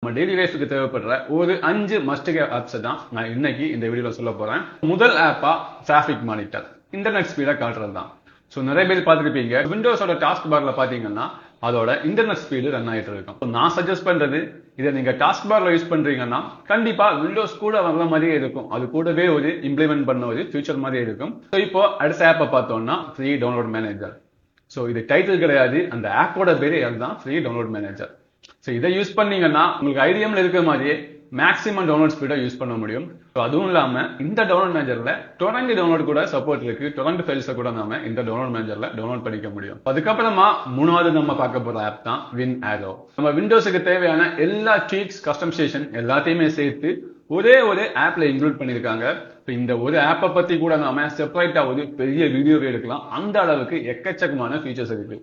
நம்ம டெய்லி லைஃப்க்கு தேவைப்படுற ஒரு 5 மஸ்ட் ஹேவ் ஆப்ஸ் தான் நான் இன்னைக்கு இந்த வீடியோல சொல்ல போறேன். முதல் ஆப்பா டிராஃபிக் மானிட்டர், இன்டர்நெட் ஸ்பீடை காட்டுறது தான். ஸோ நிறைய பேர் பார்த்துருப்பீங்க, விண்டோஸோட டாஸ்க் பார்ல பாத்தீங்கன்னா அதோட இன்டர்நெட் ஸ்பீடு ரன் ஆயிட்டு இருக்கும். நான் சஜஸ்ட் பண்றது, இதை நீங்க டாஸ்க் பார்ல யூஸ் பண்றீங்கன்னா கண்டிப்பா விண்டோஸ் கூட வர்ற மாதிரியே இருக்கும். அது கூடவே ஒரு இம்ப்ளிமெண்ட் பண்ண ஒரு ஃபியூச்சர் மாதிரியே இருக்கும். ஸோ இப்போ அடுத்த ஆப்பை பார்த்தோம்னா ஃப்ரீ டவுன்லோட் மேனேஜர். ஸோ இது டைட்டில் கிடையாது, அந்த ஆப்போட பேரு அதுதான், ஃப்ரீ டவுன்லோட் மேனேஜர். ஸோ இதை யூஸ் பண்ணீங்கன்னா உங்களுக்கு ஐடிஎம்ல இருக்கிற மாதிரியே மேக்ஸிமம் டவுன்லோட் ஸ்பீடை யூஸ் பண்ண முடியும். ஸோ அதுவும் இல்லாம இந்த டவுன்லோட் மேனேஜர்ல டொரண்ட் டவுன்லோட் கூட சப்போர்ட் இருக்கு. டொரண்ட் ஃபைல்ஸை கூட நாம இந்த டவுன்லோட் மேனேஜர்ல டவுன்லோட் பண்ணிக்க முடியும். அதுக்கப்புறமா மூணாவது நம்ம பார்க்க போற ஆப் தான் WinArrow. நம்ம விண்டோஸுக்கு தேவையான எல்லா ட்வீக்ஸ், கஸ்டமைசேஷன் எல்லாத்தையுமே சேர்த்து ஒரே ஒரு ஆப்ல இன்க்ளூட் பண்ணிருக்காங்க. இந்த ஒரு ஆப்பை பத்தி கூட நாம செப்பரேட்டா ஒரு பெரிய வீடியோவே எடுக்கலாம். அந்த அளவுக்கு எக்கச்சக்கமான ஃபீச்சர்ஸ் இருக்கு.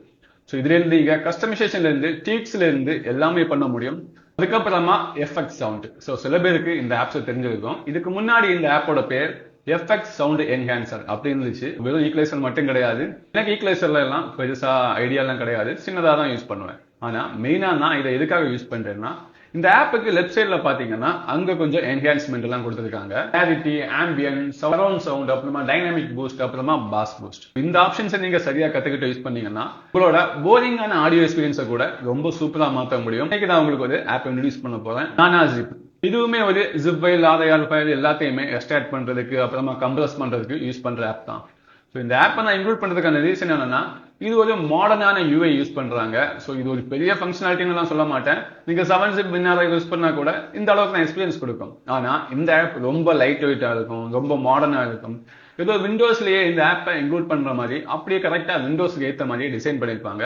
ஸோ இதுல இருந்து இங்க கஸ்டமைசேஷன்ல இருந்து ட்வீக்ஸ்ல இருந்து எல்லாமே பண்ண முடியும். அதுக்கப்புறமா எஃபெக்ட் சவுண்ட். ஸோ சில பேருக்கு இந்த ஆப்ஸ் தெரிஞ்சிருக்கும். இதுக்கு முன்னாடி இந்த ஆப்போட பேர் எஃபெக்ட் சவுண்ட் என்ஹான்சர் அப்படி இருந்துச்சு. வெறும் ஈக்குவலைசர் மட்டும் கிடையாது. எனக்கு ஈக்குவலைசர்ல எல்லாம் பெருசா ஐடியாலாம் கிடையாது, சின்னதா தான் யூஸ் பண்ணுவேன். ஆனா மெயினா நான் இதை எதுக்காக யூஸ் பண்றேன்னா, இந்த ஆப்புக்கு லெஃப்ட் சைட்ல பாத்தீங்கன்னா அங்க கொஞ்சம் என்ஹான்ஸ்மெண்ட் எல்லாம் கொடுத்துருக்காங்க. கிளாரிட்டி, ஆம்பியன்ஸ், சரவுண்ட் சவுண்ட், அப்புறமா டைனாமிக் பூஸ்ட், அப்புறமா பாஸ் பூஸ்ட். இந்த ஆப்ஷன்ஸை நீங்க சரியா கத்துக்கிட்டு யூஸ் பண்ணீங்கன்னா உங்களோட போரிங்கான ஆடியோ எக்ஸ்பீரியன்ஸை கூட ரொம்ப சூப்பரா மாற்ற முடியும். இன்னைக்கு நான் உங்களுக்கு ஒரு ஆப் இன்ட்ரோடியூஸ் பண்ண போறேன், NanaZip. இதுவுமே ஒரு ஜிப் ஃபைல், ஆர்ஐஆர் ஃபைல் எல்லாத்தையுமே எக்ஸ்ட்ராக்ட் பண்றதுக்கு அப்புறமா கம்ப்ரஸ் பண்றதுக்கு யூஸ் பண்ற ஆப் தான். ஸோ இந்த ஆப்பை நான் இன்க்ளூட் பண்றதுக்கான ரீசன் என்னன்னா, இது ஒரு மாடர்னான யூஐ யூஸ் பண்றாங்க. ஸோ இது ஒரு பெரிய ஃபங்க்ஷனாலிட்டின்னு நான் சொல்ல மாட்டேன். நீங்க 7zip WinArrow யூஸ் பண்ணா கூட இந்த அளவுக்கு நான் எக்ஸ்பீரியன்ஸ் கொடுக்கும். ஆனா இந்த ஆப் ரொம்ப லைட் வெயிட்டா இருக்கும், ரொம்ப மாடர்னா இருக்கும். ஏதோ விண்டோஸ்லயே இந்த ஆப்பை இன்க்ளூட் பண்ற மாதிரி அப்படியே கரெக்டா விண்டோஸ்க்கு ஏற்ற மாதிரி டிசைன் பண்ணிருப்பாங்க.